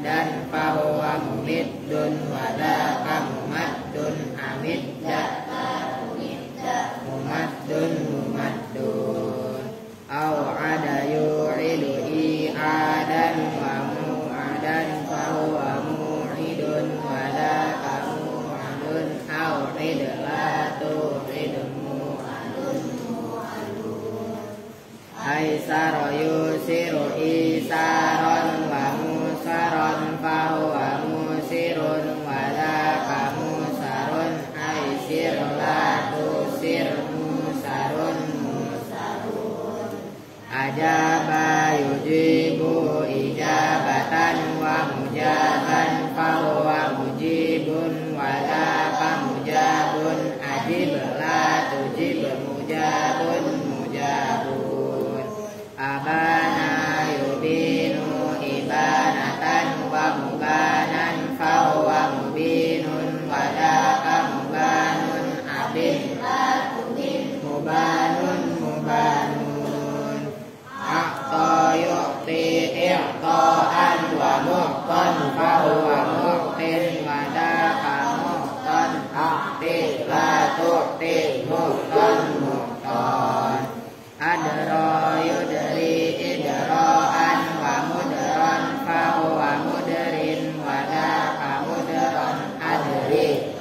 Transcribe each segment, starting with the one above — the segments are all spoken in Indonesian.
dan fahuwa mumiddun wadaka mumaddun amidda mumaddun mumaddun au ada yu'idu i'adan wa mu'adan fahuwa mu'idun wadaka mu'adun au idlatu idmu aisara yusiru isaron wa musaron fahuwa musirun wadaka musarun aisir la tusir musarun musarun ajaba yujibu ijabatan wa mujaban fahuwa mujibun wadaka mujabun ajib la tujib mujabun mujabun abana yubinu ibanatan wa mubanan fahuwa mubinun wadaka mubanun abin mubanun mubanun aqta yu'ti i'ta'an wa mu'tan fahuwa mu'tin wadaka mu'tan aqti la tu'ti mu'tan mu'tan adra yudri idra'an wa mudran fahuwa mudrin wadaka mudran adri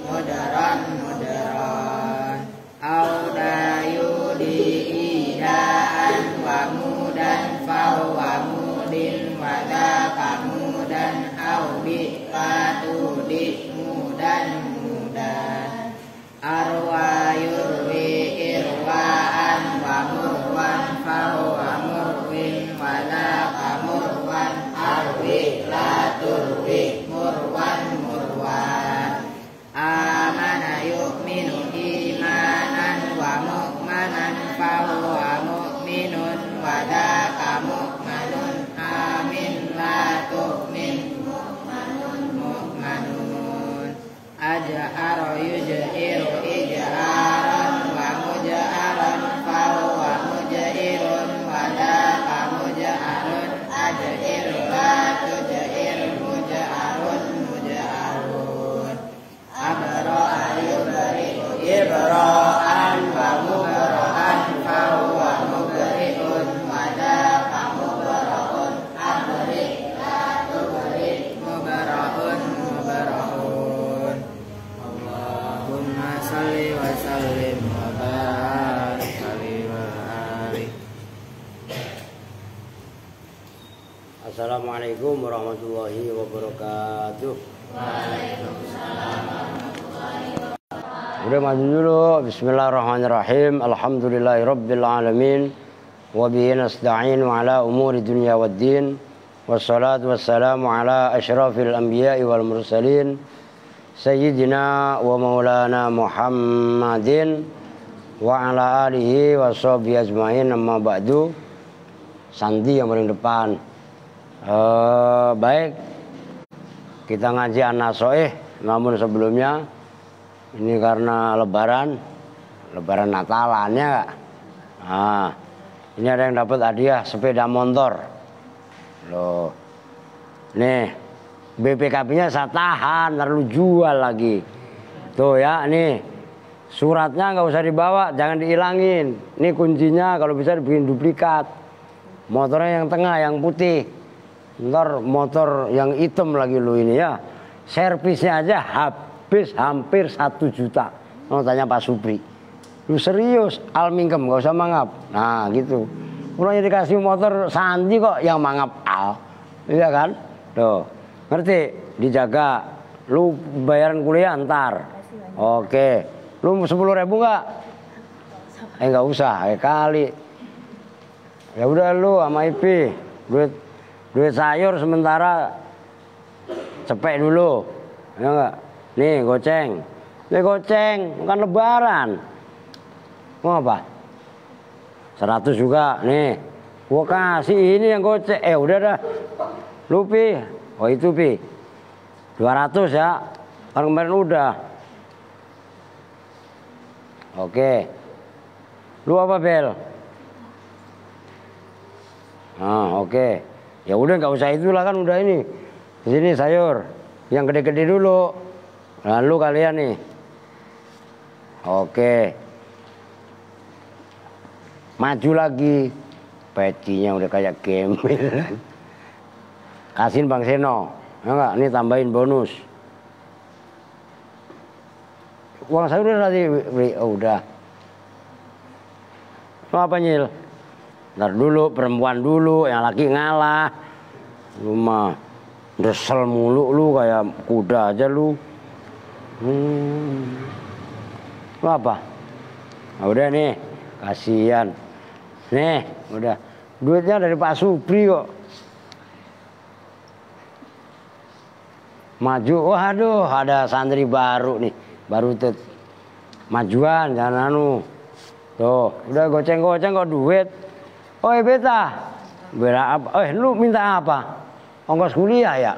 mudran mudran auda yudi idaan wa mudan fahuwa mudin wadaka mudan audi patudi mudan mudan arwa yurwi irwaan wa murwan fahuwa murwin wadaka murwan arwi la turwi murwan murwan amana yu'minu imanan wa mu'manan fahuwa mu'minun wadaka mu'manun amin la tu'min mu'manun mu'manun aj'ara yuj'iru ij'aran wa muj'aran fahuwa muj'irun wadaka muj'arun aj'ir la tuj'ir muj'arun muj'arun abra'a yubri'u ibra'an wa mubra'an fahuwa mubri'un wadaka mubra'un abri' la tubri' mubra'un mubra'un Allahumma salli wa sallim wa barik alaihi wa alihi. Assalamualaikum warahmatullahi wabarakatuh. Udah maju dulu. Bismillahirrahmanirrahim. Alhamdulillahirabbil alamin. Wa bihi nasta'in ala umuri dunya waddin. Wassalatu wassalamu ala asyrafil anbiya'i wal mursalin. Sayyidina wa maulana Muhammadin wa ala alihi wa sahbihi ajmain amma ba'du. Sandi yang paling depan. Baik, kita ngaji an-nasoih. Namun sebelumnya ini karena lebaran Natalannya gak? Nah, ini ada yang dapat hadiah sepeda motor loh. Nih BPKB-nya saya tahan, ntar lu jual lagi. Tuh ya, nih suratnya nggak usah dibawa, jangan dihilangin. Ini kuncinya, kalau bisa dibikin duplikat. Motornya yang tengah, yang putih. Ntar motor yang hitam lagi lu ini ya. Servisnya aja habis hampir 1 juta. Mau tanya Pak Supri. Lu serius, al mingkem, nggak usah mangap. Nah gitu. Mulanya dikasih motor Sandi kok yang mangap al. Iya kan? Tuh. Ngerti? Dijaga. Lu bayaran kuliah ntar. Oke. Lu 10.000 nggak? Nggak usah. Kali. Ya udah lu sama IP. Duit sayur sementara cepet dulu. Ya enggak? Nih goceng. Nih goceng. Bukan lebaran. Mau apa? 100 juga. Nih. Gua kasih ini yang goceng. Udah dah. Lu Pi. Oh itu Pi. 200 ya. Kan kemarin udah. Oke. Lu apa Bel? Oke. Ya udah nggak usah itulah kan udah ini. Di sini sayur yang gede-gede dulu. Lalu kalian nih. Oke. Maju lagi. Pecinya udah kayak gembel. Kasihin Bang Seno. Ya enggak, ini tambahin bonus. Uang saya udah tadi beli. Oh, udah. Mau apa Nyil? Ntar dulu, perempuan dulu, yang laki ngalah. Lu mah desel mulu lu kayak kuda aja lu. Lu apa? Nah, udah nih, kasihan. Nih, udah. Duitnya dari Pak Supri kok. Maju, waduh ada santri baru nih. Baru tuh majuan, jangan anu. Tuh, udah goceng-goceng kok duit. Oi beta, bela apa? Lu minta apa? Ongkos kuliah ya?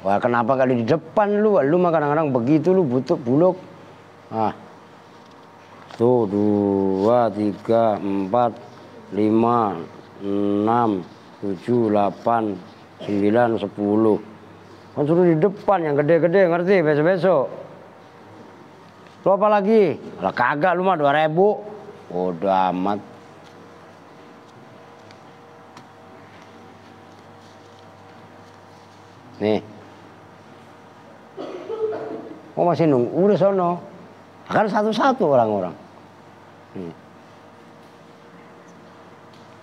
Wah kenapa kali di depan lu? Lu mah kadang-kadang begitu lu butuh buluk. Ah, tuh 2, 3, 4, 5, 6, 7, 8, 9, 10. Kan suruh di depan yang gede-gede, ngerti? Besok-besok. Lu apa lagi? Lah kagak, lu mah 2.000. Udah amat. Nih. Oh masih nunggu, udah sono. Kan satu-satu orang-orang. Nih.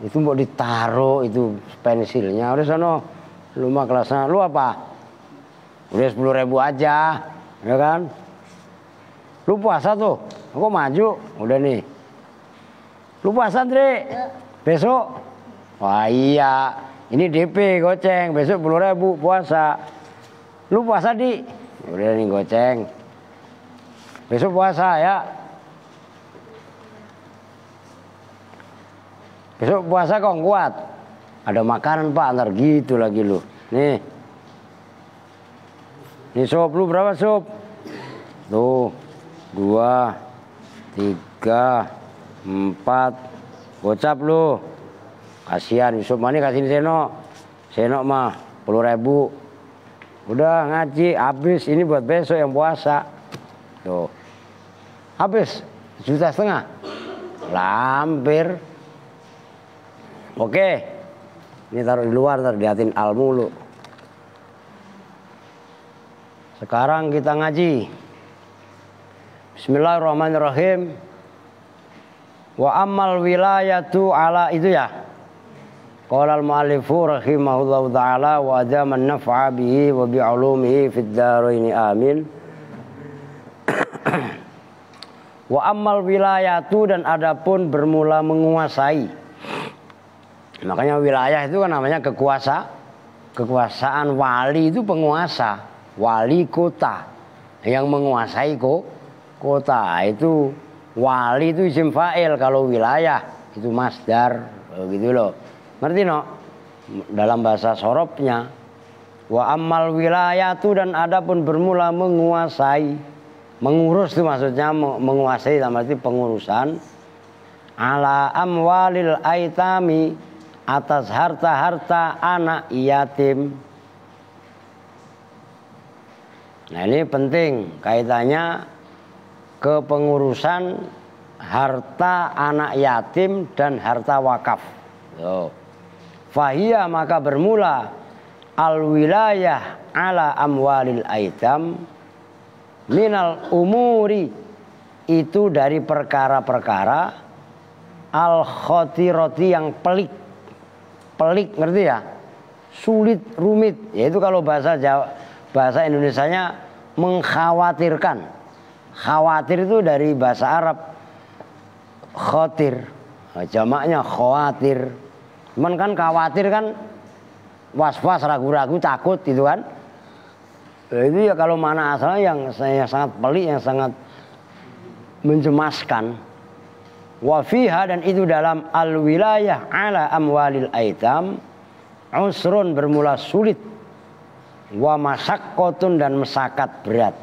Itu mau ditaruh itu pensilnya. Udah sono. Lu mah kelasnya, lu apa? Udah 10.000 aja. Ya kan? Lu puasa tuh. Aku maju. Udah nih. Lu puasa Andre? Besok? Wah iya. Ini DP goceng. Besok 10.000 puasa. Lu puasa di? Udah nih goceng. Besok puasa ya. Besok puasa kok kuat. Ada makanan Pak, ntar gitu lagi lu. Nih. Nih sup lu berapa sup? Tuh. 2, 3, 4. Gocap lu. Kasihan Yusuf mani kasihin Seno. Seno mah 10.000. Udah ngaji habis ini buat besok yang puasa. Tuh. Habis 1,5 juta. Lampir. Oke. Ini taruh di luar, ntar diatin al mulu. Sekarang kita ngaji. Bismillahirrahmanirrahim. Wa ammal wilayatu ala itu ya. Qala al-mu'allifu rahimahullahu ta'ala wa adaman naf'a bihi wa bi'ulumihi fid dharaini amin. Wa ammal wilayatu dan adapun bermula menguasai. Makanya wilayah itu kan namanya kekuasaan wali itu penguasa, wali kota yang menguasai kota itu wali itu isim fa'il, kalau wilayah itu masdar gitu loh. Ngerti no? Dalam bahasa sorobnya. Wa ammal wilayatu dan adapun bermula menguasai, mengurus itu maksudnya menguasai dalam arti pengurusan. Ala amwalil aitami, atas harta-harta anak yatim. Nah ini penting kaitannya kepengurusan harta anak yatim dan harta wakaf. Fahiyah maka bermula al-wilayah ala amwalil aitam minal umuri, itu dari perkara-perkara al-khotiroti yang pelik. Pelik ngerti ya? Sulit, rumit. Yaitu kalau bahasa Jawa, bahasa Indonesianya mengkhawatirkan. Khawatir itu dari bahasa Arab khotir. Jamaknya khawatir. Cuman kan khawatir kan was-was, ragu-ragu, takut gitu kan. Itu ya kalau mana asalnya yang sangat pelik, yang sangat mencemaskan. Wa fiha dan itu dalam al-wilayah ala amwalil aitam usrun bermula sulit, wa masyaqqatun dan mesakat berat.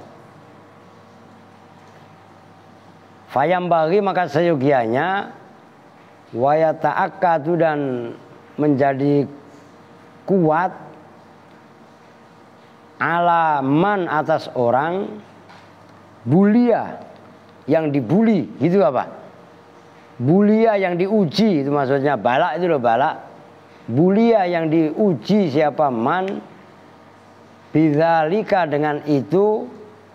Fayam bagi maka seyogianya wa yata'akkadu dan menjadi kuat alaman atas orang bulia yang dibuli, gitu apa? Bulia yang diuji, itu maksudnya balak itu loh, balak. Bulia yang diuji siapa man bidzalika dengan itu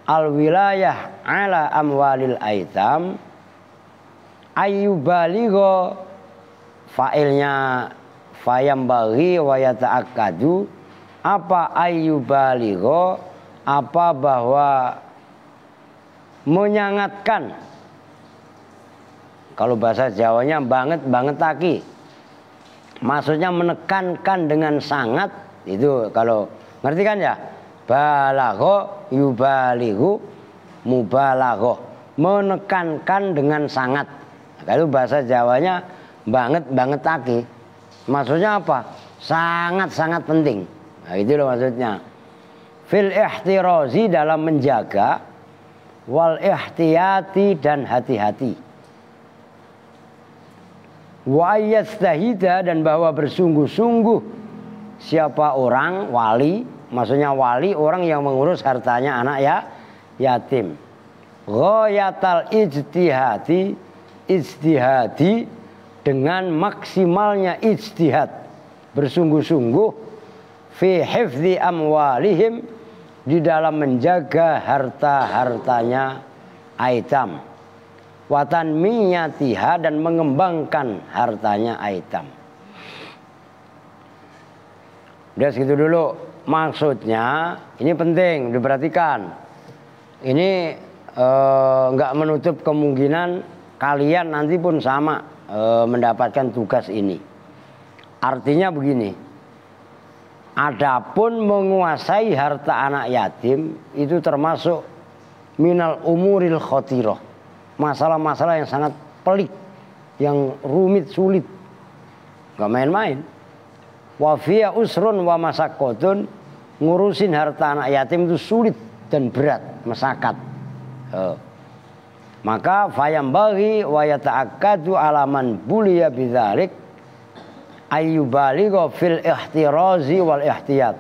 al wilayah ala amwalil aitam ayyubaligho fa'ilnya fayambaghi wa yata'akkadu apa ayyubaligho apa bahwa menyangatkan, kalau bahasa Jawanya banget taki, maksudnya menekankan dengan sangat, itu kalau ngerti kan ya, balagho yubalighu mubalagho, menekankan dengan sangat. Kalau bahasa Jawanya banget taki, maksudnya apa? Sangat penting. Nah, itu loh maksudnya. Fil ihtirazi, dalam menjaga, wal ihtiyati, dan hati-hati, wa yastahida, dan bahwa bersungguh-sungguh siapa orang wali, maksudnya wali orang yang mengurus hartanya anak yatim, ghayatal ijtihadi, dengan maksimalnya ijtihad, bersungguh-sungguh fi hifdzi amwalihim, di dalam menjaga harta-hartanya aitam, watan miyatiha, dan mengembangkan hartanya aitam. Udah segitu dulu. Maksudnya ini penting diperhatikan. Ini nggak menutup kemungkinan kalian nanti pun sama mendapatkan tugas ini. Artinya begini. Adapun menguasai harta anak yatim itu termasuk minal umuril khotiroh, masalah-masalah yang sangat pelik, yang rumit, sulit, gak main-main. Wa fiya usrun wa masakkotun, ngurusin harta anak yatim itu sulit dan berat, masakat. Maka fayambaghi wa yata'akkadu alaman buliya bidzalik ayyubaligho fil ihtirazi wal ihtiyat,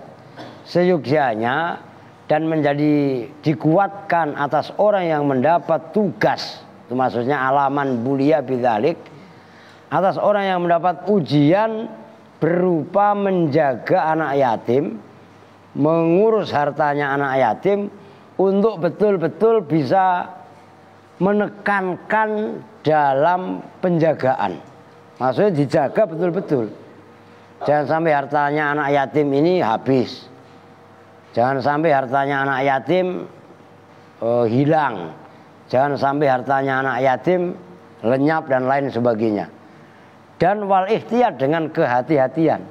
seyogyanya dan menjadi dikuatkan atas orang yang mendapat tugas, itu maksudnya alaman bulia bidzalik, atas orang yang mendapat ujian berupa menjaga anak yatim, mengurus hartanya anak yatim, untuk betul-betul bisa menekankan dalam penjagaan. Maksudnya dijaga betul-betul. Jangan sampai hartanya anak yatim ini habis. Jangan sampai hartanya anak yatim hilang. Jangan sampai hartanya anak yatim lenyap dan lain sebagainya. Dan wal ihtiyat, dengan kehati-hatian.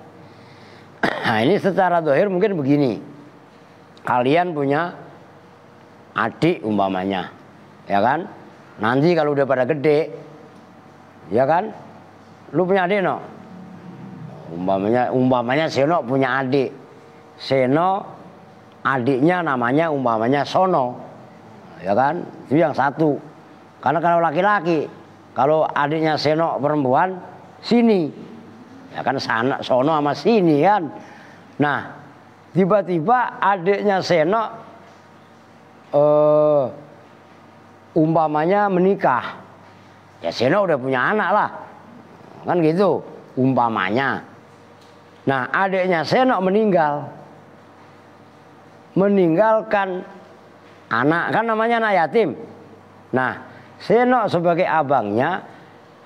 Nah, ini secara zahir mungkin begini. Kalian punya adik umpamanya, ya kan? Nanti kalau udah pada gede, ya kan? Lu punya adik no? Umpamanya Seno punya adik. Seno adiknya namanya umpamanya Sono, ya kan? Itu yang satu. Karena kalau laki-laki, kalau adiknya Seno perempuan, Sini, ya kan, sana Sono sama Sini kan. Nah, tiba-tiba adiknya Seno umpamanya menikah, ya Seno udah punya anak lah, kan gitu umpamanya. Nah, adiknya Seno meninggalkan anak, kan namanya anak yatim. Nah, Seno sebagai abangnya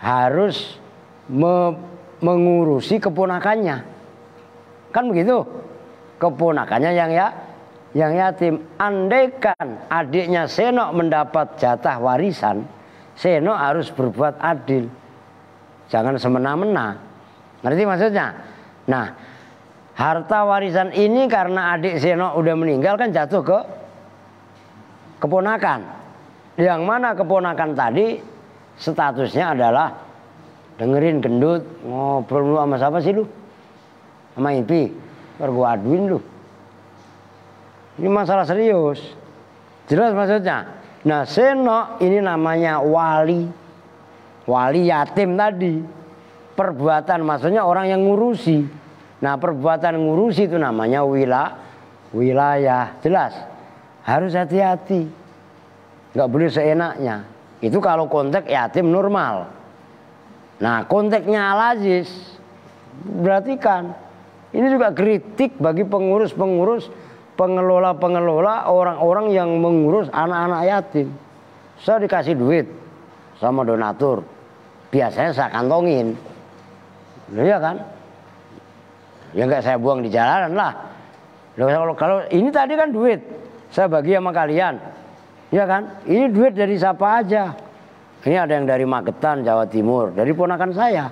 harus mengurusi keponakannya, kan begitu, keponakannya yang yatim. Andaikan adiknya Seno mendapat jatah warisan, Seno harus berbuat adil, jangan semena-mena. Ngerti maksudnya? Nah, harta warisan ini karena adik Seno udah meninggal kan jatuh ke keponakan. Yang mana keponakan tadi statusnya adalah, dengerin gendut, ngobrol lu sama siapa sih lu? Sama Ipi, ntar gua aduin lu. Ini masalah serius. Jelas maksudnya? Nah, Seno ini namanya wali yatim tadi. Perbuatan maksudnya orang yang ngurusi. Nah perbuatan ngurusi itu namanya wilayah. Jelas. Harus hati-hati. Nggak boleh seenaknya. Itu kalau konteks yatim normal. Nah konteksnya Al-Aziz, perhatikan. Ini juga kritik bagi pengurus-pengurus, pengelola-pengelola, orang-orang yang mengurus anak-anak yatim. Saya dikasih duit sama donatur. Biasanya saya kantongin. Iya kan? Ya nggak saya buang di jalanan lah. Kalau ini tadi kan duit. Saya bagi sama kalian. Ya kan? Ini duit dari siapa aja. Ini ada yang dari Magetan, Jawa Timur. Dari ponakan saya.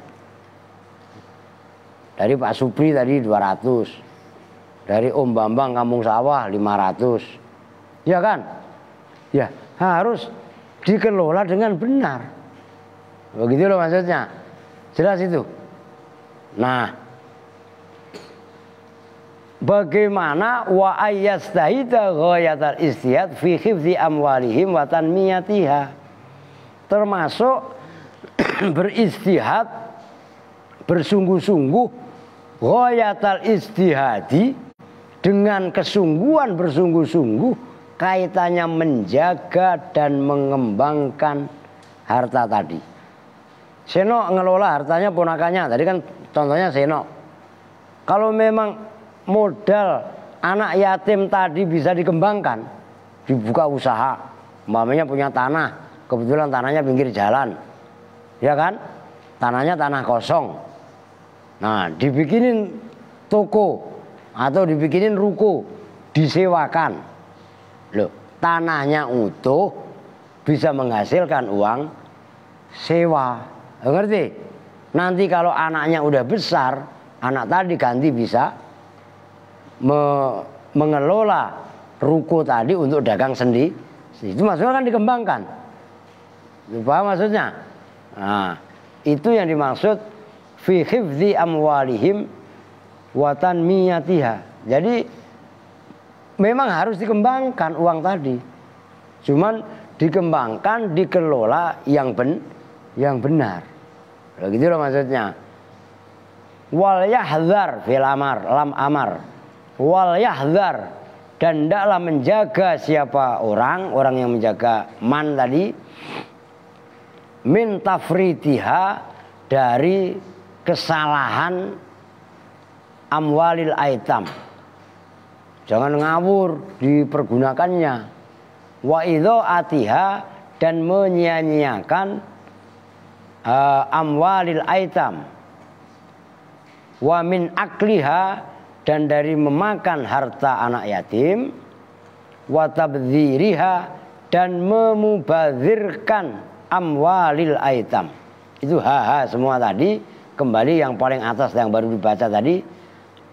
Dari Pak Supri tadi 200. Dari Om Bambang Kampung Sawah 500. Ya kan? Ya harus dikelola dengan benar. Begitu loh maksudnya. Jelas itu. Nah, bagaimana wa ayyastahida ghayatal istihad fi hifzi amwalihim wa tanmiyatiha. Termasuk beristihad, bersungguh-sungguh ghayatal istihadi, dengan kesungguhan bersungguh-sungguh kaitannya menjaga dan mengembangkan harta tadi. Seno ngelola hartanya ponakannya, tadi kan contohnya Seno. Kalau memang modal anak yatim tadi bisa dikembangkan, dibuka usaha, umpamanya punya tanah, kebetulan tanahnya pinggir jalan, ya kan? Tanahnya tanah kosong. Nah, dibikinin toko atau dibikinin ruko, disewakan. Loh, tanahnya utuh bisa menghasilkan uang sewa. Ngerti? Nanti kalau anaknya udah besar, anak tadi ganti bisa mengelola ruko tadi untuk dagang sendiri. Itu maksudnya kan dikembangkan. Paham maksudnya? Nah, itu yang dimaksud fi hifzi amwalihim wa tanmiyatiha. Jadi memang harus dikembangkan uang tadi. Cuman dikembangkan, dikelola yang benar. Begitu loh maksudnya. Wal yahdzar fil amar, lam amar. Wal yahdzar, dan hendaklah menjaga siapa orang yang menjaga man tadi, min tafritiha, dari kesalahan amwalil aitam. Jangan ngawur dipergunakannya. Wa idho'atiha, dan menyia-nyiakan amwalil aitam. Wa min akliha, dan dari memakan harta anak yatim. Wa tabdziriha, dan memubadzirkan amwalil aitam. Itu semua tadi. Kembali yang paling atas yang baru dibaca tadi,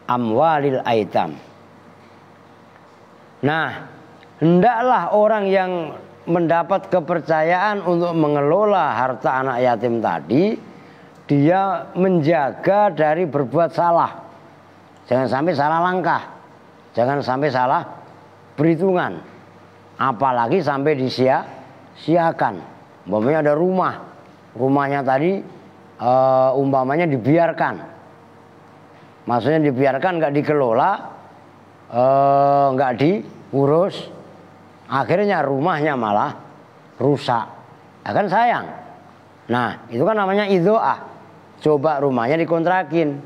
amwalil aitam. Nah, hendaklah orang yang mendapat kepercayaan untuk mengelola harta anak yatim tadi, dia menjaga dari berbuat salah. Jangan sampai salah langkah, jangan sampai salah perhitungan, apalagi sampai disia-siakan. Umpamanya ada rumahnya tadi umpamanya dibiarkan, maksudnya dibiarkan, nggak dikelola, nggak diurus, akhirnya rumahnya malah rusak, akan sayang. Nah itu kan namanya idho'ah. Coba rumahnya dikontrakin,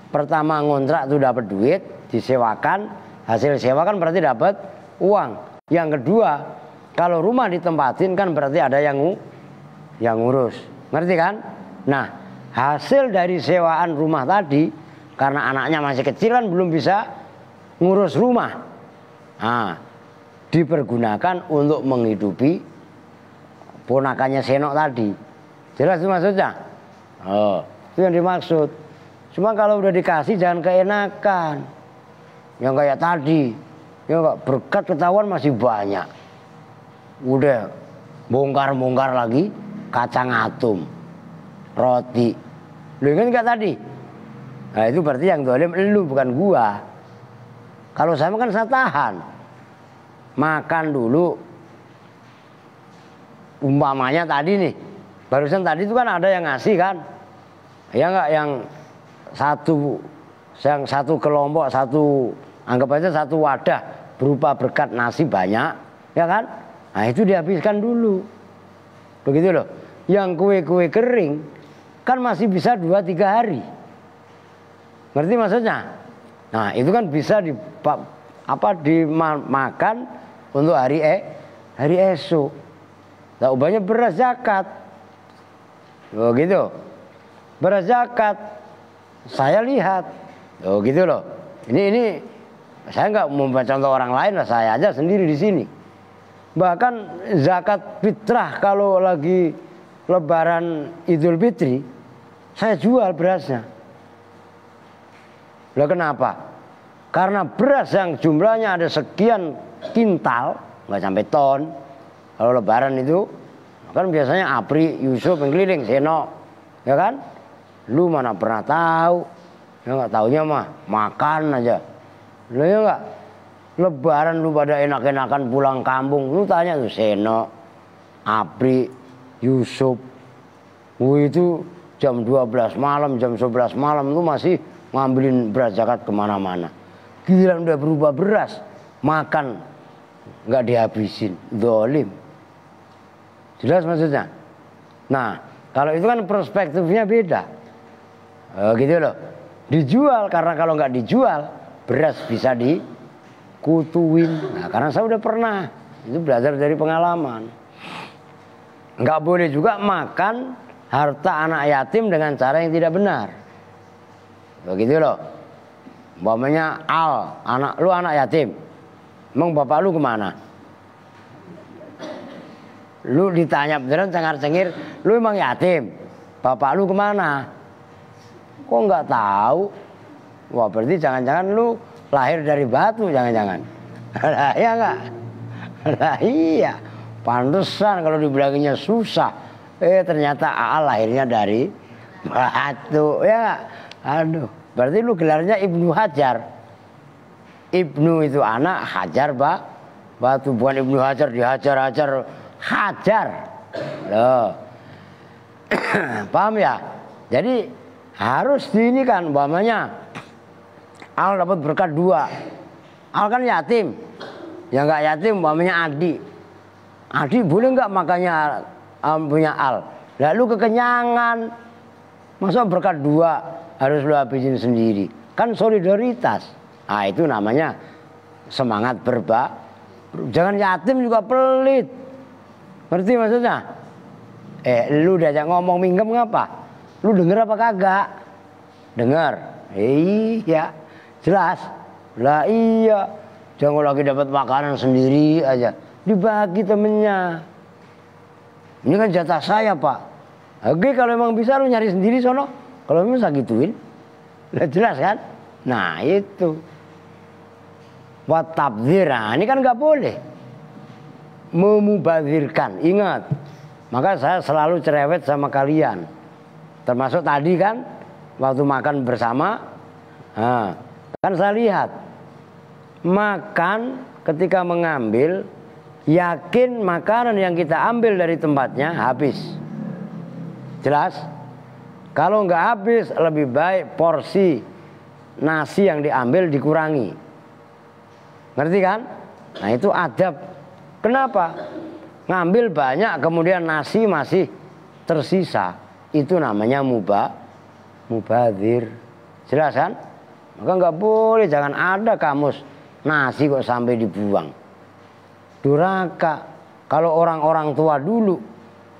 pertama ngontrak tuh dapat duit, disewakan, hasil sewa kan berarti dapat uang. Yang kedua, kalau rumah ditempatin kan berarti ada yang ngurus, ngerti kan? Nah hasil dari sewaan rumah tadi, karena anaknya masih kecil kan belum bisa ngurus rumah, nah dipergunakan untuk menghidupi ponakannya Seno tadi. Jelas itu maksudnya? Oh, itu yang dimaksud. Cuma kalau udah dikasih jangan keenakan. Yang kayak tadi, ya enggak, berkat ketahuan masih banyak. Udah bongkar-bongkar lagi kacang atum, roti. Lu ingat enggak tadi? Nah itu berarti yang dolim elu, bukan gua. Kalau saya kan saya tahan. Makan dulu. Umpamanya tadi nih, barusan tadi itu kan ada yang ngasih kan, ya enggak, yang satu yang satu kelompok, anggap aja satu wadah berupa berkat nasi banyak, ya kan? Nah itu dihabiskan dulu. Begitu loh. Yang kue-kue kering kan masih bisa 2-3 hari. Ngerti maksudnya? Nah itu kan bisa dimakan untuk hari esok. Nah ubahnya beras zakat. Oh gitu. Beras zakat. Saya lihat. Oh gitu loh. Ini saya nggak mau contoh orang lain lah, saya aja sendiri di sini. Bahkan zakat fitrah kalau lagi Lebaran Idul Fitri, saya jual berasnya. Lah kenapa? Karena beras yang jumlahnya ada sekian kintal, nggak sampai ton. Kalau Lebaran itu, kan biasanya Apri, Yusuf, Keliling, Seno, ya kan? Lu mana pernah tahu? Ya nggak taunya mah makan aja. Lah ya nggak? Lebaran lu pada enak-enakan pulang kampung, lu tanya tuh Seno, Apri, Yusuf, itu jam 12 malam, jam 11 malam lu masih ngambilin beras zakat kemana-mana. Giliran udah berubah beras, makan nggak dihabisin, dolim. Jelas maksudnya? Nah, kalau itu kan perspektifnya beda. Gitu loh. Dijual, karena kalau nggak dijual, beras bisa dikutuin. Nah, karena saya udah pernah, itu belajar dari pengalaman. Nggak boleh juga makan harta anak yatim dengan cara yang tidak benar. Begitu loh. Umpamanya lu anak yatim. Emang bapak lu kemana? Lu ditanya beneran cengar-cengir, lu emang yatim? Bapak lu kemana? Kok nggak tahu? Wah berarti jangan-jangan lu lahir dari batu, jangan-jangan. Lah iya nggak? Lah iya. Pantesan kalau dibilangnya susah. Ternyata lahirnya dari batu, ya nggak? Aduh, berarti lu gelarnya Ibnu Hajar. Ibnu itu anak, Hajar batu, bukan Ibnu Hajar dihajar-hajar, hajar. Loh. Paham ya? Jadi harus ini kan, umpamanya Al dapat berkat 2. Al kan yatim. Yang nggak yatim umpamanya Adi. Adi boleh nggak makannya punya Al? Lalu kekenyangan. Masa berkat 2 harus lu habisin sendiri? Kan solidaritas. Nah itu namanya semangat jangan yatim juga pelit. Ngerti maksudnya? Lu diajak ngomong minggem ngapa? Lu denger apa kagak? Dengar. Iya. Jelas. Lah iya. Jangan lagi dapat makanan sendiri aja. Dibagi temennya. Ini kan jatah saya pak. Oke kalau emang bisa lu nyari sendiri sono. Kalau memang saya gituin. Lah jelas kan? Nah itu. Watabdzir. Nah, ini kan gak boleh. Memubadzirkan. Ingat. Maka saya selalu cerewet sama kalian. Termasuk tadi kan. Waktu makan bersama. Nah, kan saya lihat. Makan ketika mengambil. Yakin makanan yang kita ambil dari tempatnya habis. Jelas? Kalau nggak habis lebih baik porsi nasi yang diambil dikurangi. Ngerti kan? Nah itu adab. Kenapa? Ngambil banyak kemudian nasi masih tersisa. Itu namanya mubadzir. Jelas kan? Maka nggak boleh, jangan ada kamus nasi kok sampai dibuang. Durhaka. Kalau orang-orang tua dulu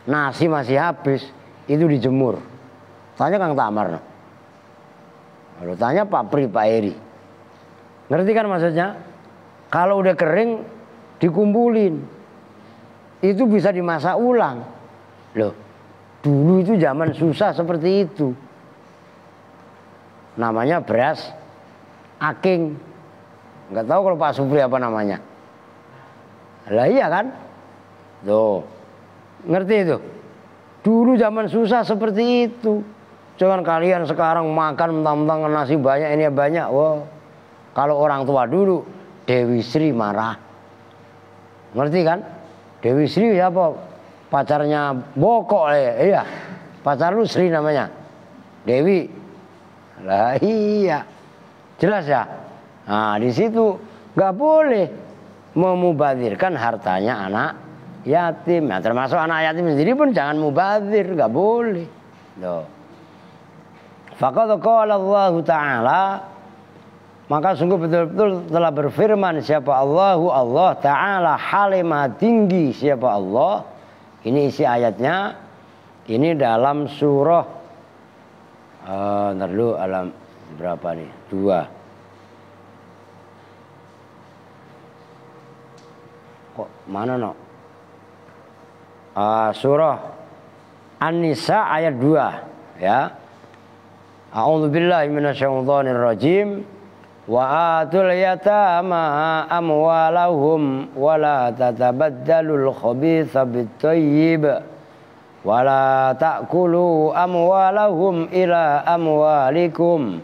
nasi masih habis itu dijemur. Tanya Kang Tamar. Kalau tanya Pak Pri, Pak Eri. Ngerti kan maksudnya? Kalau udah kering dikumpulin. Itu bisa dimasak ulang. Loh, dulu itu zaman susah seperti itu. Namanya beras aking. Enggak tahu kalau Pak Supri apa namanya. Lah iya kan? Tuh. Ngerti itu? Dulu zaman susah seperti itu. Jangan kalian sekarang makan mentang-mentang nasi banyak, ini banyak. Wow. Kalau orang tua dulu, Dewi Sri marah. Ngerti kan? Dewi Sri siapa? Pacarnya Bokok iya. Pacar lu Sri namanya. Dewi. Lah iya. Jelas ya? Nah, di situ nggak boleh memubazirkan hartanya anak yatim. Nah, termasuk anak yatim sendiri pun jangan mubazir, nggak boleh. Loh. Faqad qala Allah Ta'ala, maka sungguh betul-betul telah berfirman siapa Allah Ta'ala, halimah tinggi siapa Allah. Ini isi ayatnya. Ini dalam surah ntar dulu, alam berapa nih? 2. Kok mana no? Surah An-Nisa ayat 2 ya. A'udzubillahi minasyaitonir rajim. Wa atul yatama amwalahum wa la tatabaddalul khabitha bit-thayyib wa la ta'kulu amwalahum ila amwalikum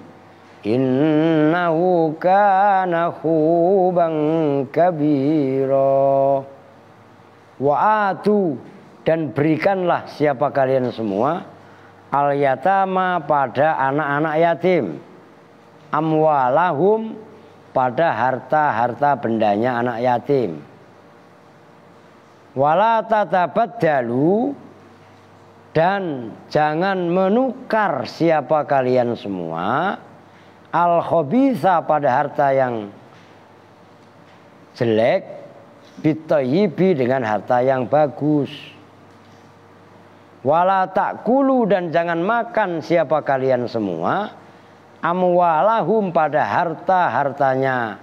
innahu kana khuban kabira. Wa atu, dan berikanlah siapa kalian semua al-yatama pada anak-anak yatim, amwalahum pada harta-harta bendanya anak yatim, wala tatabaddalu, dan jangan menukar siapa kalian semua al-khabitha pada harta yang jelek bitayyibi dengan harta yang bagus. Wala ta'kulu, dan jangan makan siapa kalian semua amwalahum pada harta-hartanya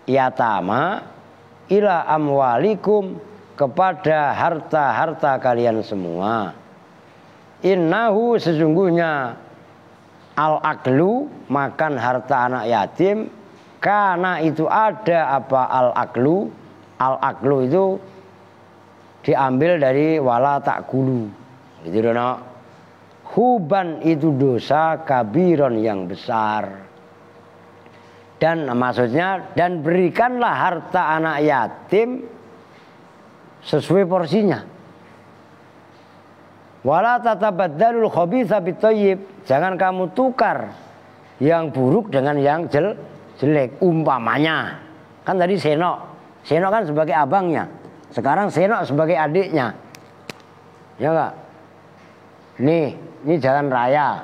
yatama ila amwalikum kepada harta-harta kalian semua. Innahu, sesungguhnya al-aklu makan harta anak yatim, karena itu ada apa al-aklu. Al-aklu itu diambil dari wala ta'kulu. Itu dono. Huban itu dosa kabiron yang besar. Dan maksudnya, dan berikanlah harta anak yatim sesuai porsinya. Wala tatabaddalul khabitha bit-thayyib, jangan kamu tukar yang buruk dengan yang jelek. Umpamanya, kan tadi Senok kan sebagai abangnya, sekarang Senok sebagai adiknya, ya enggak? Ini jalan raya,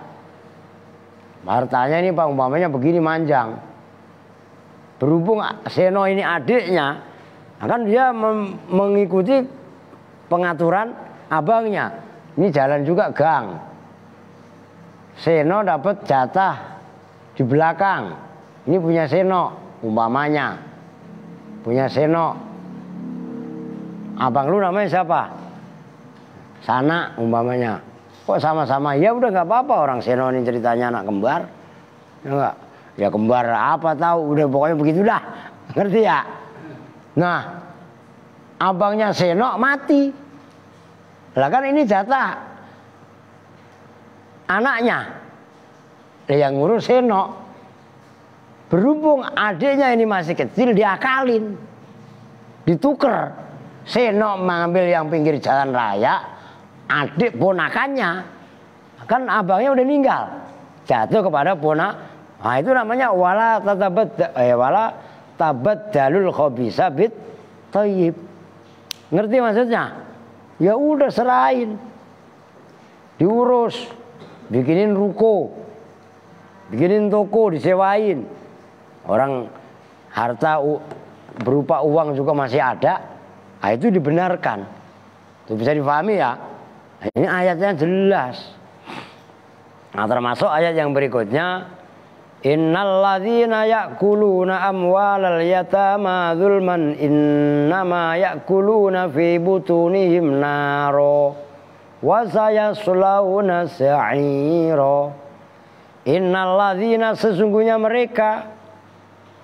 hartanya ini pak umpamanya begini manjang. Berhubung Seno ini adiknya, akan dia mengikuti pengaturan abangnya. Ini jalan juga gang. Seno dapat jatah di belakang. Ini punya Seno umpamanya, punya Seno. Abang lu namanya siapa? Sana umpamanya. Kok sama-sama? Ya udah nggak apa-apa, orang Seno ini ceritanya anak kembar, ya enggak? Ya kembar apa tahu, udah pokoknya begitu dah, ngerti ya? Nah, abangnya Seno mati, lah kan ini jatah anaknya, yang ngurus Seno. Berhubung adiknya ini masih kecil, diakalin, dituker. Seno mengambil yang pinggir jalan raya, adik ponakannya, kan abangnya udah meninggal, jatuh kepada ponak. Nah itu namanya wala tabaddalul khabitha bit thayyib. Ngerti maksudnya? Ya udah serahin, diurus, bikinin ruko, bikinin toko, disewain. Orang harta berupa uang juga masih ada, nah itu dibenarkan. Itu bisa dipahami ya. Ini ayatnya jelas. Nah termasuk ayat yang berikutnya, innalladzina ya'kuluna amwalal yatama dzulman innama ya'kuluna fi butunihim naro wa sayaslawna sa'ira. Innalladzina, sesungguhnya mereka,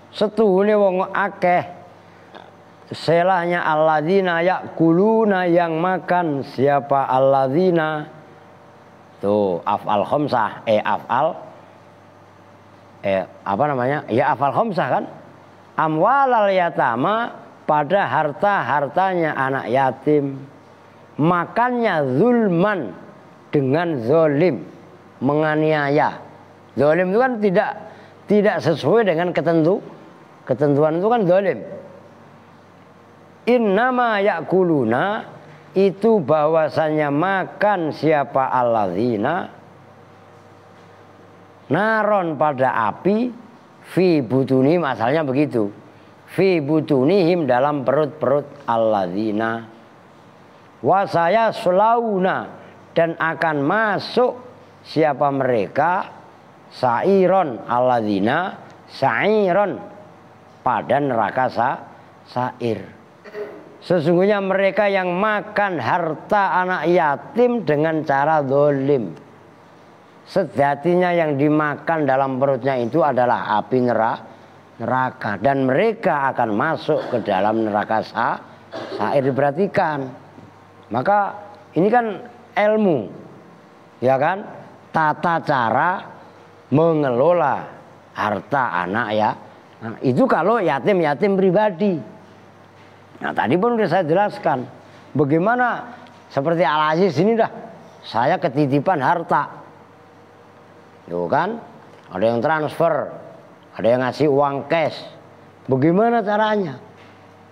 setuhune wong akeh, selahnya alladzina ya'kuluna, yang makan. Siapa alladzina? Tuh af'al khamsah, apa namanya? Ya af'al khamsah kan? Amwalal yatama, pada harta-hartanya anak yatim. Makannya zulman, dengan zolim, menganiaya. Zolim itu kan tidak sesuai dengan ketentuan itu kan zalim. Innama yakuluna itu bahwasanya makan siapa alladzina naron pada api fi butunihim, asalnya begitu, fi butunihim dalam perut-perut alladzina, wasaya sulauna dan akan masuk siapa mereka sa'iron alladzina sa'iron pada neraka sa'ir. Sesungguhnya mereka yang makan harta anak yatim dengan cara zalim, sejatinya yang dimakan dalam perutnya itu adalah api neraka, dan mereka akan masuk ke dalam neraka sa'ir. Diperhatikan, maka ini kan ilmu, ya kan, tata cara mengelola harta anak ya. Nah, itu kalau yatim pribadi. Nah, tadi pun sudah saya jelaskan bagaimana seperti Al-Aziz ini dah, saya ketitipan harta. Tuh kan, ada yang transfer, ada yang ngasih uang cash. Bagaimana caranya?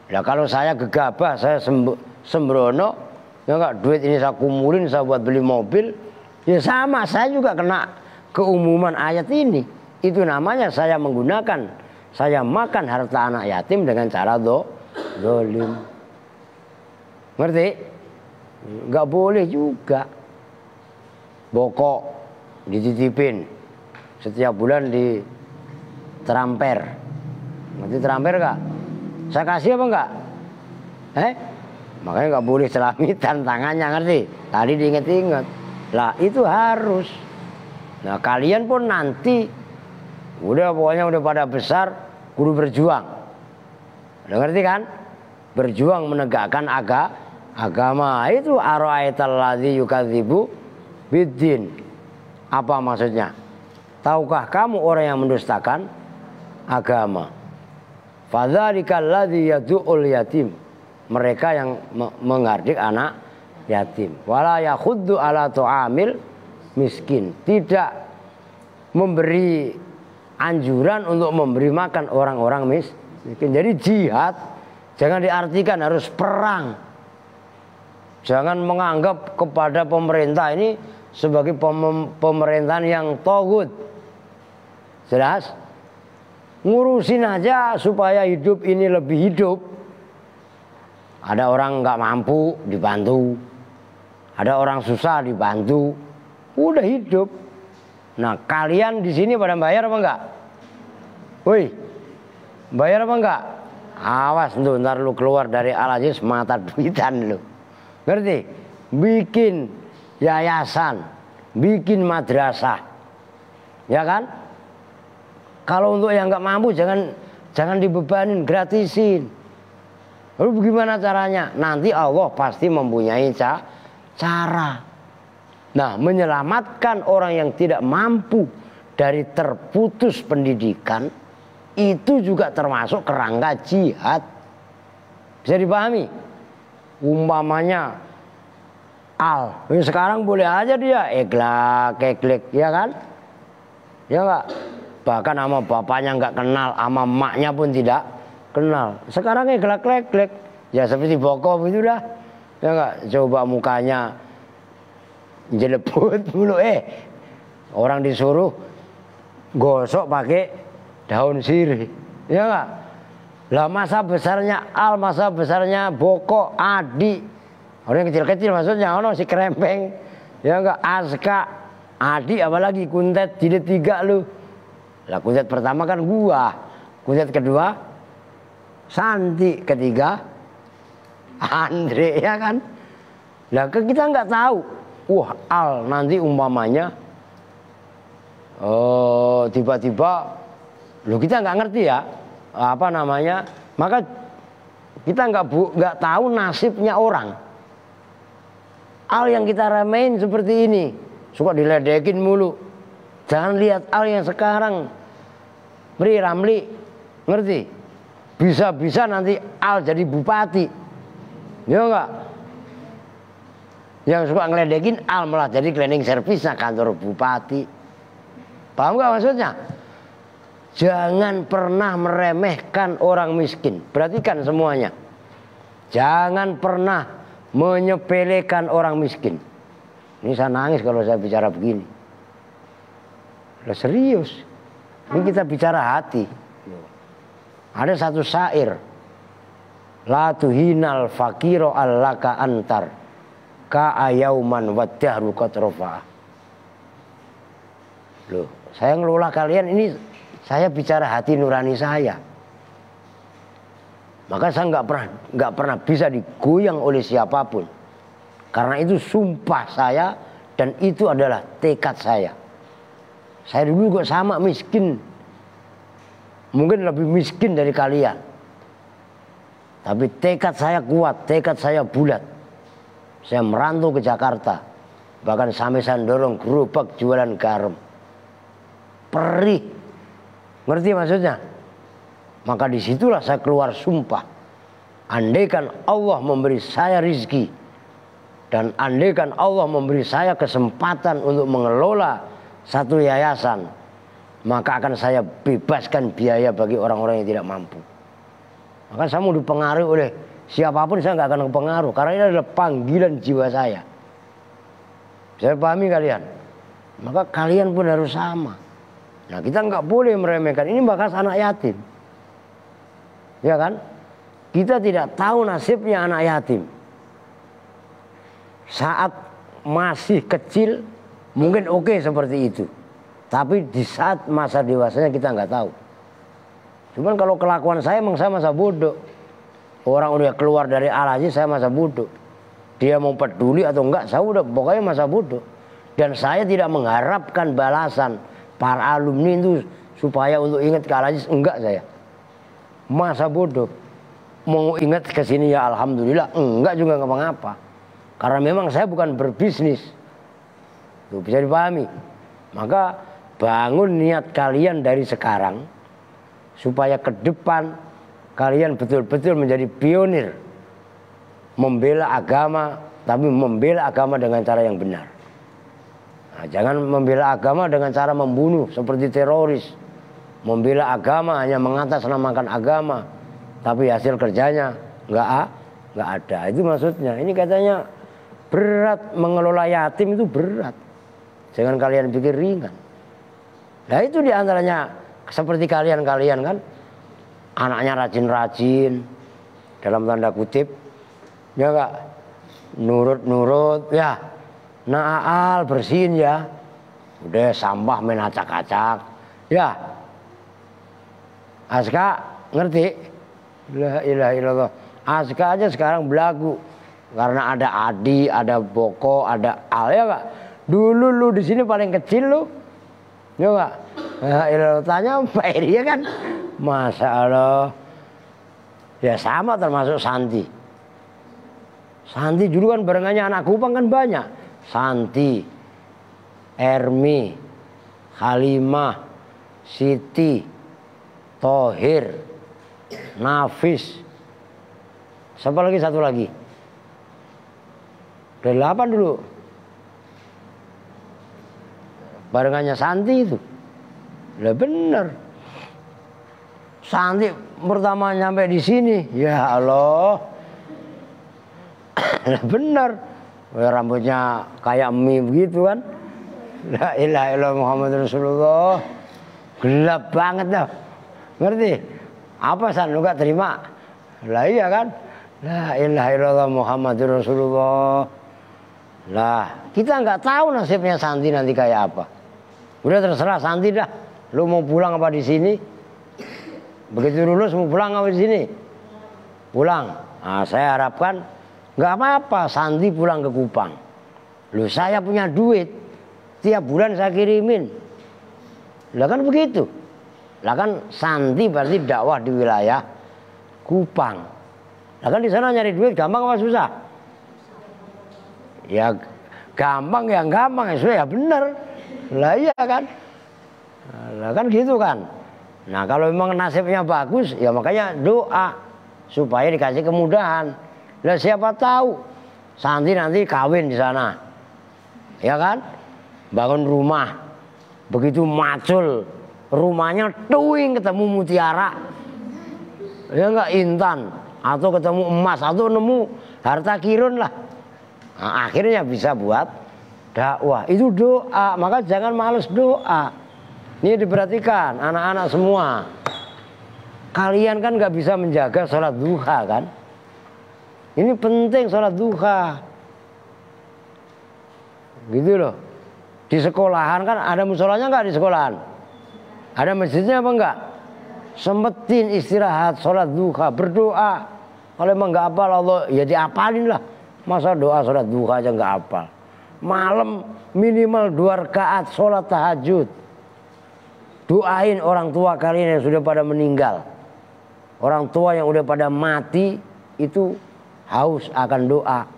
Ya kalau saya gegabah, saya sembrono, ya enggak, duit ini saya kumpulin, saya buat beli mobil, ya sama, saya juga kena keumuman ayat ini. Itu namanya saya makan harta anak yatim dengan cara zalim. Ngerti? Enggak boleh juga. Bokok dititipin, setiap bulan di tramper. Nanti tramper enggak? Saya kasih apa enggak? Makanya enggak boleh selamitan tangannya, ngerti? Tadi diinget-inget. Lah itu harus. Nah kalian pun nanti pokoknya udah pada besar, kudu berjuang. Udah ngerti kan? Berjuang menegakkan agama. Itu ara'aital ladzi yukadzibu biddin. Apa maksudnya? Tahukah kamu orang yang mendustakan agama? Fadzalikal ladzi yad'ul yatim. Mereka yang menghardik anak yatim. Wala yakhuddu ala tu'amil miskin. Tidak memberi anjuran untuk memberi makan orang-orang miskin. Jadi jihad jangan diartikan harus perang. Jangan menganggap kepada pemerintah ini sebagai pemerintahan yang togut. Jelas? Ngurusin aja supaya hidup ini lebih hidup. Ada orang nggak mampu dibantu, ada orang susah dibantu, udah hidup. Nah kalian di sini pada bayar apa enggak? Woi, bayar apa enggak? Awas tuh, ntar lu keluar dari Al-Aziz mata duitan lu. Ngerti? Bikin yayasan, bikin madrasah, ya kan? Kalau untuk yang nggak mampu jangan dibebanin, gratisin. Lalu bagaimana caranya? Nanti Allah pasti mempunyai cara. Nah, menyelamatkan orang yang tidak mampu dari terputus pendidikan itu juga termasuk kerangka jihad. Bisa dipahami? Umpamanya sekarang boleh aja dia eglek, ya kan? Ya enggak? Bahkan sama bapaknya enggak kenal, sama emaknya pun tidak kenal. Sekarang eglek, ya seperti bokop itu dah. Ya enggak? Coba mukanya jelebut dulu, orang disuruh gosok pakai daun sirih, ya enggak? Lah masa besarnya masa besarnya Boko, Adi, orang yang kecil-kecil maksudnya, si Krempeng, ya enggak? Aska, Adi, apalagi Kuntet, jilid 3 lu. Lah Kuntet pertama kan gua, Kuntet kedua Santi, ketiga Andre, ya kan? Lah kita nggak tahu. Nanti umpamanya tiba-tiba kita nggak ngerti ya apa namanya, maka kita nggak tahu nasibnya orang. Yang kita remehin seperti ini suka diledekin mulu. Jangan lihat yang sekarang Ramli, ngerti? Bisa nanti jadi bupati, ya enggak? Yang suka ngeledekin malah jadi cleaning service kantor bupati. Paham nggak maksudnya? Jangan pernah meremehkan orang miskin. Perhatikan semuanya. Jangan pernah menyepelekan orang miskin. Ini saya nangis kalau saya bicara begini. Udah serius. Ini kita bicara hati. Ada satu syair. La tuhinal fakiro allaka antar ka ayauman wadahru qatrofa. Loh, saya ngelola kalian ini, saya bicara hati nurani saya. Maka saya nggak pernah bisa digoyang oleh siapapun. Karena itu sumpah saya dan itu adalah tekad saya. Saya dulu juga sama miskin. Mungkin lebih miskin dari kalian. Tapi tekad saya kuat, tekad saya bulat. Saya merantau ke Jakarta. Bahkan sampai saya dorong gerobak jualan garam. Perih. Ngerti maksudnya? Maka disitulah saya keluar sumpah. Andaikan Allah memberi saya rizki. Dan andaikan Allah memberi saya kesempatan untuk mengelola satu yayasan. Maka akan saya bebaskan biaya bagi orang-orang yang tidak mampu. Maka saya mau dipengaruhi oleh siapapun, saya nggak akan kepengaruh. Karena ini adalah panggilan jiwa saya. Saya pahami kalian. Maka kalian pun harus sama. Nah, kita nggak boleh meremehkan. Ini bahkan anak yatim. Ya kan? Kita tidak tahu nasibnya anak yatim. Saat masih kecil mungkin oke seperti itu. Tapi di saat masa dewasanya kita nggak tahu. Cuman kalau kelakuan saya emang saya masa bodoh. Orang udah keluar dari Al-Aziz saya masa bodoh. Dia mau peduli atau enggak saya udah pokoknya masa bodoh. Dan saya tidak mengharapkan balasan para alumni itu supaya untuk ingat ke Al-Aziz, enggak saya. Masa bodoh. Mau ingat ke sini ya alhamdulillah, enggak juga enggak mengapa. Karena memang saya bukan berbisnis. Tuh, bisa dipahami. Maka bangun niat kalian dari sekarang supaya ke depan kalian betul-betul menjadi pionir membela agama, tapi membela agama dengan cara yang benar. Nah, jangan membela agama dengan cara membunuh seperti teroris. Membela agama hanya mengatasnamakan agama, tapi hasil kerjanya nggak ada. Itu maksudnya. Ini katanya berat, mengelola yatim itu berat. Jangan kalian pikir ringan. Nah itu diantaranya seperti kalian-kalian kan, anaknya rajin-rajin dalam tanda kutip, ya enggak, nurut-nurut, ya, naal bersihin ya, udah sampah main acak-acak, ya, Aska ngerti, la ilaha illallah, Aska aja sekarang belagu karena ada Adi, ada Boko, ada Al, ya enggak, dulu lu di sini paling kecil lu. Ya enggak? Nah, tanya Pak Eri ya kan? Masya Allah. Ya sama termasuk Santi. Santi dulu kan barengannya anak Kupang kan banyak. Santi, Ermi, Halimah, Siti, Tohir, Nafis. Siapa lagi satu lagi? 8 dulu. Barengannya Santi itu. Lah bener. Santi pertama nyampe di sini, ya Allah. Lah bener. Rambutnya kayak mie begitu kan. La ilaha illallah Muhammad Rasulullah. Gelap banget dah. Ngerti? Apa San lu gak terima? Lah iya kan? La ilaha illallah Muhammad Rasulullah. Lah, kita nggak tahu nasibnya Santi nanti kayak apa. Udah terserah Santi dah. Lu mau pulang apa di sini? Begitu lulus mau pulang apa di sini? Pulang. Nah, saya harapkan nggak apa-apa Santi pulang ke Kupang. Lu saya punya duit. Tiap bulan saya kirimin. Lah kan begitu. Lah kan Santi berarti dakwah di wilayah Kupang. Lah kan di sana nyari duit gampang apa susah? Ya gampang ya gampang ya bener. Lah iya kan. Lah kan gitu kan. Nah kalau memang nasibnya bagus ya makanya doa supaya dikasih kemudahan. Lah siapa tahu Santi nanti kawin di sana. Ya kan? Bangun rumah. Begitu macul rumahnya tuing ketemu mutiara, ya enggak, intan, atau ketemu emas, atau nemu harta kirun lah. Nah, akhirnya bisa buat dakwah. Itu doa, maka jangan males doa. Ini diperhatikan anak-anak semua. Kalian kan nggak bisa menjaga sholat duha kan? Ini penting sholat duha. Gitu loh. Di sekolahan kan ada musolanya nggak di sekolahan? Ada masjidnya apa enggak? Sempetin istirahat, sholat duha, berdoa. Kalau emang nggak hafal Allah, ya diapalin lah. Masa doa sholat duha aja nggak hafal? Malam minimal 2 rakaat sholat tahajud. Doain orang tua kalian yang sudah pada meninggal. Orang tua yang udah pada mati itu haus akan doa.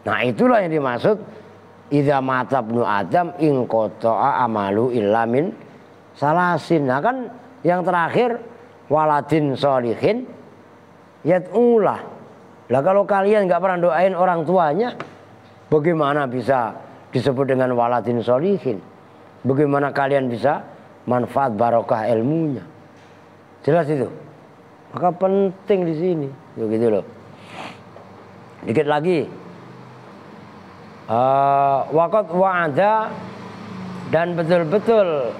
Nah itulah yang dimaksud idza mata ibnu Adam in qata'a amalu illa min salasin. Nah kan yang terakhir waladin sholihin yad'ulah. Lah kalau kalian nggak pernah doain orang tuanya, bagaimana bisa disebut dengan waladin sholihin? Bagaimana kalian bisa manfaat barokah ilmunya? Jelas itu. Maka penting di sini. Begitu loh. Dikit lagi. Waqad wa'ada dan betul-betul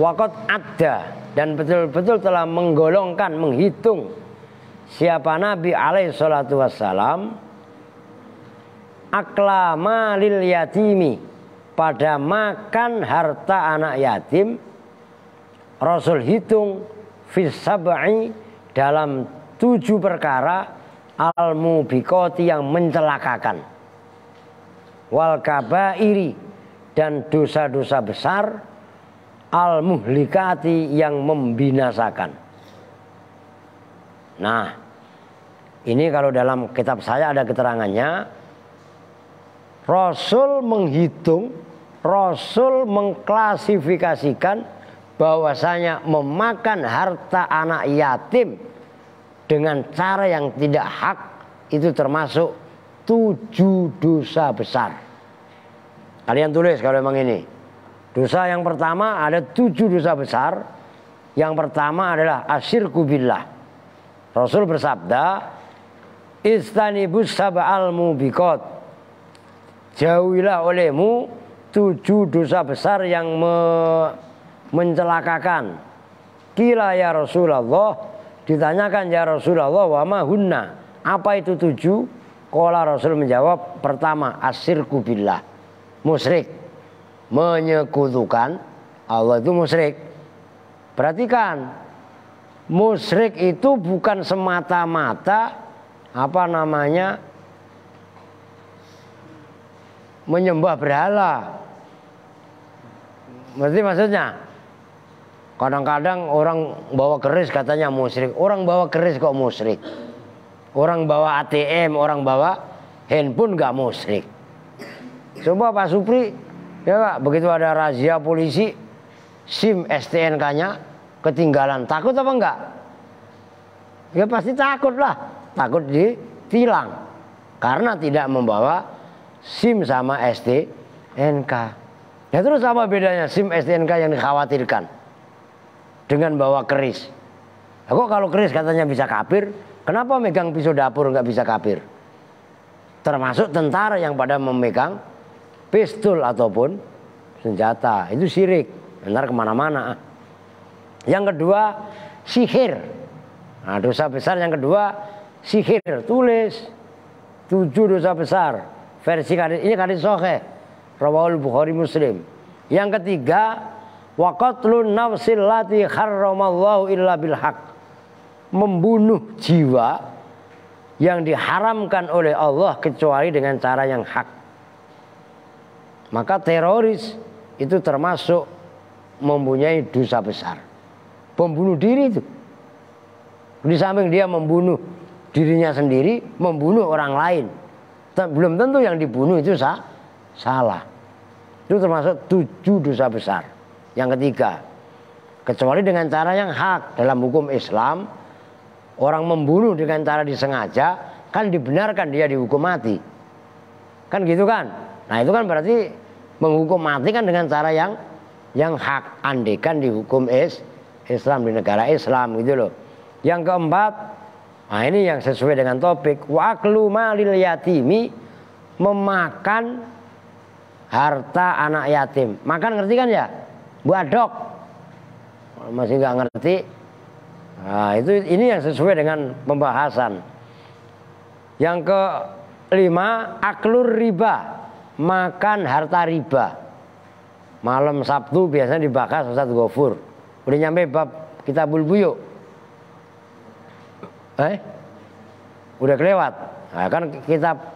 waqad adda dan betul-betul telah menggolongkan, menghitung siapa Nabi alaihi salatu wassalam aklama lil yatimi, pada makan harta anak yatim. Rasul hitung fis sab'i, dalam 7 perkara al mubiqati, yang mencelakakan, wal kabairi, dan dosa-dosa besar, al muhlikati, yang membinasakan. Nah, ini kalau dalam kitab saya ada keterangannya. Rasul menghitung, Rasul mengklasifikasikan bahwasanya memakan harta anak yatim dengan cara yang tidak hak itu termasuk 7 dosa besar. Kalian tulis kalau memang ini. Dosa yang pertama ada 7 dosa besar. Yang pertama adalah asyirku billah. Rasul bersabda, istanibus sab'al mubiqat, jauhilah olehmu 7 dosa besar yang mencelakakan. Kila ya Rasulullah, ditanyakan ya Rasulullah, wa ma hunna, apa itu 7? Qala Rasul menjawab, pertama asyirku billah, musyrik, menyekutukan Allah, itu musyrik. Perhatikan, musyrik itu bukan semata-mata apa namanya menyembah berhala. Berarti maksudnya kadang-kadang orang bawa keris katanya musyrik. Orang bawa keris kok musyrik? Orang bawa ATM, orang bawa handphone gak musyrik? Coba Pak Supri, ya Pak, begitu ada razia polisi, SIM STNK-nya ketinggalan, takut apa enggak? Ya pasti takut lah, takut ditilang karena tidak membawa SIM sama STNK. Ya terus apa bedanya SIM STNK yang dikhawatirkan dengan bawa keris? Nah, kok kalau keris katanya bisa kafir, kenapa megang pisau dapur nggak bisa kafir? Termasuk tentara yang pada memegang pistol ataupun senjata, itu syirik, benar kemana-mana. Yang kedua sihir. Nah, dosa besar yang kedua sihir. Tulis 7 dosa besar. Versi ini hadis sahih, rawahul Bukhari Muslim. Yang ketiga wa qatlun nafsil lati harramallahu illa bil haq, membunuh jiwa yang diharamkan oleh Allah kecuali dengan cara yang hak. Maka teroris itu termasuk mempunyai dosa besar. Pembunuh diri itu, di samping dia membunuh dirinya sendiri, membunuh orang lain, belum tentu yang dibunuh itu salah. Itu termasuk 7 dosa besar. Yang ketiga, kecuali dengan cara yang hak. Dalam hukum Islam, orang membunuh dengan cara disengaja kan dibenarkan dia dihukum mati. Kan gitu kan? Nah itu kan berarti menghukum mati kan dengan cara yang yang hak, andekan di hukum Islam, di negara Islam gitu loh. Yang keempat, nah ini yang sesuai dengan topik, wa aklu malil yatimi, memakan harta anak yatim. Makan ngerti kan ya? Bu Adok masih nggak ngerti. Nah, ini yang sesuai dengan pembahasan. Yang kelima, aklur riba, makan harta riba. Malam Sabtu biasanya dibahas Ustaz Ghafur. Udah nyampe bab Kitabul Buyuk? Udah kelewat. Nah, kan kitab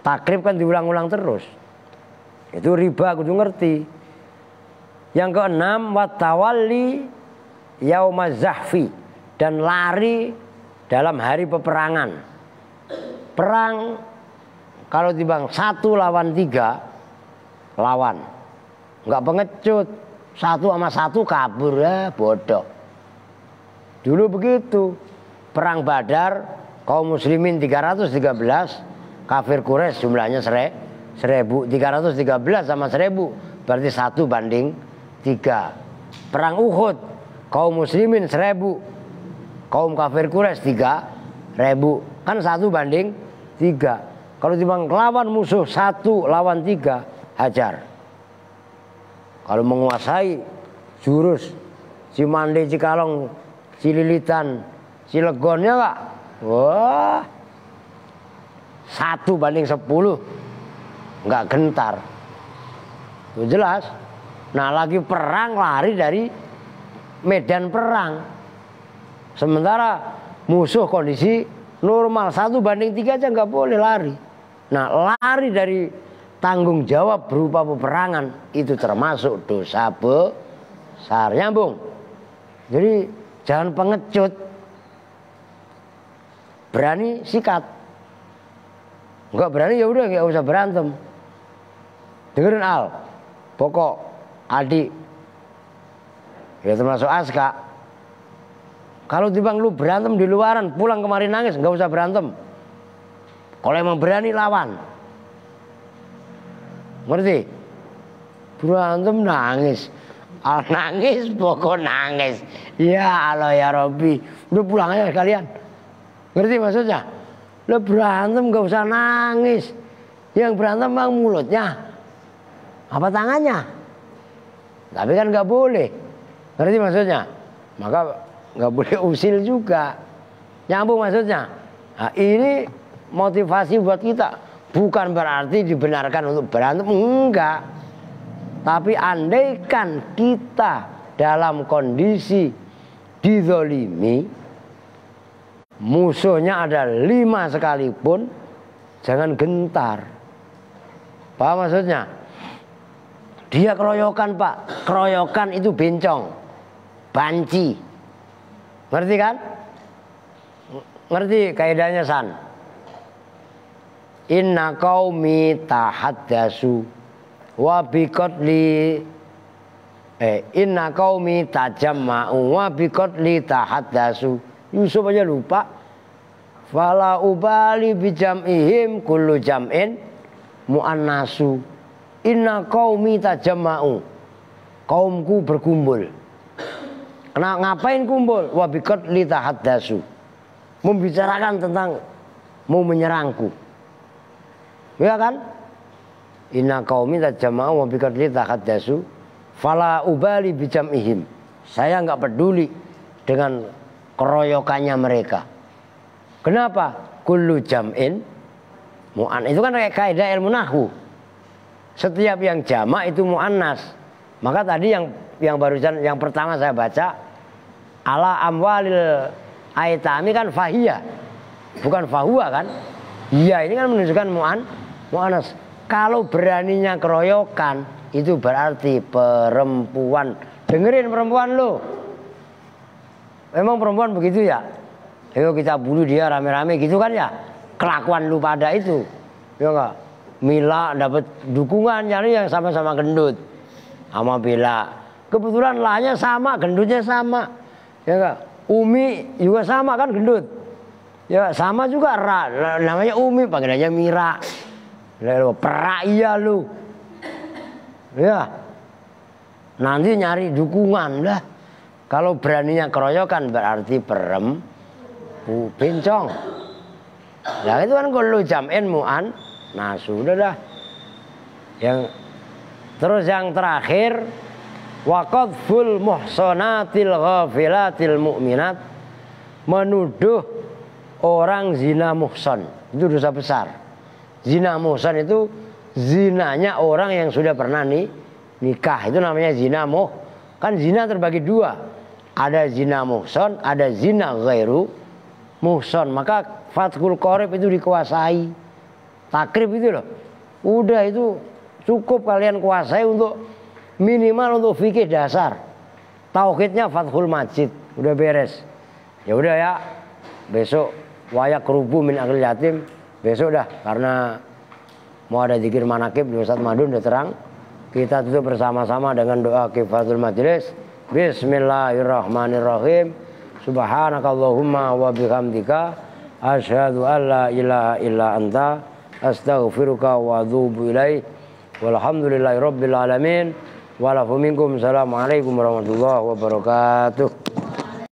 takrib kan diulang-ulang terus. Itu riba kudu ngerti. Yang keenam, watawalli yaumaz zahfi, dan lari dalam hari peperangan. Perang kalau timbang 1 lawan 3 lawan, nggak pengecut, 1 sama 1 kabur ya bodoh. Dulu begitu. Perang Badar kaum muslimin 313, kafir Quraisy jumlahnya 1000, 313 sama 1000 berarti 1 banding 3. Perang Uhud kaum muslimin 1000, kaum kafir Quraisy 3000, kan 1 banding 3. Kalau timbang lawan musuh 1 lawan 3, hajar. Kalau menguasai jurus Cimande, Cikalong, Cililitan, Cilegonnya enggak, wah 1 banding 10, enggak gentar. Itu jelas. Nah, lagi perang, lari dari medan perang. Sementara musuh kondisi normal 1 banding 3 aja nggak boleh lari. Nah, lari dari tanggung jawab berupa peperangan itu termasuk dosa besar. Nyambung. Jadi jangan pengecut. Berani sikat. Nggak berani ya udah nggak usah berantem. Dengerin Al, pokok adik, ya termasuk Aska. Kalau timbang lu berantem di luaran, pulang kemarin nangis, nggak usah berantem. Kalau emang berani lawan, ngerti? Berantem nangis, Al nangis, pokok nangis. Ya Allah ya Robbi, udah pulang aja kalian. Ngerti maksudnya? Lu berantem nggak usah nangis. Yang berantem bang mulutnya, apa tangannya? Tapi kan nggak boleh. Ngerti maksudnya? Maka nggak boleh usil juga. Nyambung maksudnya? Nah, ini motivasi buat kita. Bukan berarti dibenarkan untuk berantem, enggak. Tapi andaikan kita dalam kondisi dizolimi, musuhnya ada 5 sekalipun, jangan gentar. Paham maksudnya? Dia keroyokan Pak. Keroyokan itu bencong, banci. Ngerti kan? Ngerti kaidahnya San? Inna qaumi tahaddasu wa biqatli inna qaumi tajamma'u wa biqatli tahaddasu. Yusuf aja lupa. Fala ubali bijam'ihim kullu jam'in mu'annasu. Inna qaumi tajamma'u. Kaumku berkumpul. Ngapain kumpul? Wa biqatli tahaddasu. Membicarakan tentang mau menyerangku. Ya kan? Inna qaumi tajama'u wa biqatli tahaddasu fala ubali bijam'ihim. Saya enggak peduli dengan keroyokannya mereka. Kenapa? Kullu jam'in mu'an. Itu kan kayak kaidah ilmu nahwu. Setiap yang jamak itu mu'annas. Maka tadi yang barusan yang pertama saya baca ala amwalil aitami kan fahiyah. Bukan fahuwa kan? Iya, ini kan menunjukkan mu'annas. Kalau beraninya keroyokan itu berarti perempuan. Dengerin perempuan lo. Emang perempuan begitu ya? Ayo kita bunuh dia rame-rame gitu kan ya? Kelakuan lu pada itu. Ya enggak? Mila dapat dukungan nyari yang sama-sama gendut. Sama Bella. Kebetulan lahnya sama, gendutnya sama. Ya enggak? Umi juga sama kan gendut. Ya sama juga namanya Umi, panggilannya Mira. Perak iya lu. Ya. nanti nyari dukungan lah. Kalau beraninya keroyokan berarti bencong. Ya itu kan kullu jam'in mu'an. Nah sudah dah. Terus yang terakhir waqadful muhsanatil ghafilatil mu'minat, menuduh orang zina muhsan. Itu dosa besar. Zina muhsan itu zinanya orang yang sudah pernah nikah. Itu namanya zina Kan zina terbagi dua. Ada zina muhsan, ada zina ghairu muhsan. Maka fathul qorib itu dikuasai. Takrib itu loh. Udah itu cukup kalian kuasai untuk minimal untuk fikih dasar. Tauhidnya fathul majid. Udah beres. Ya udah ya. Besok wayak rubu min akil yatim. Besok dah karena mau ada zikir manakib di Ustadz Madun udah terang. Kita tutup bersama-sama dengan doa kifatul majlis. Bismillahirrahmanirrahim. Subhanakallahumma wa bihamdika asyhadu an la ilaha illa anta astaghfiruka wa atubu ilaik. Walhamdulillahirabbil alamin. Wa lakum minkum. Assalamualaikum warahmatullahi wabarakatuh.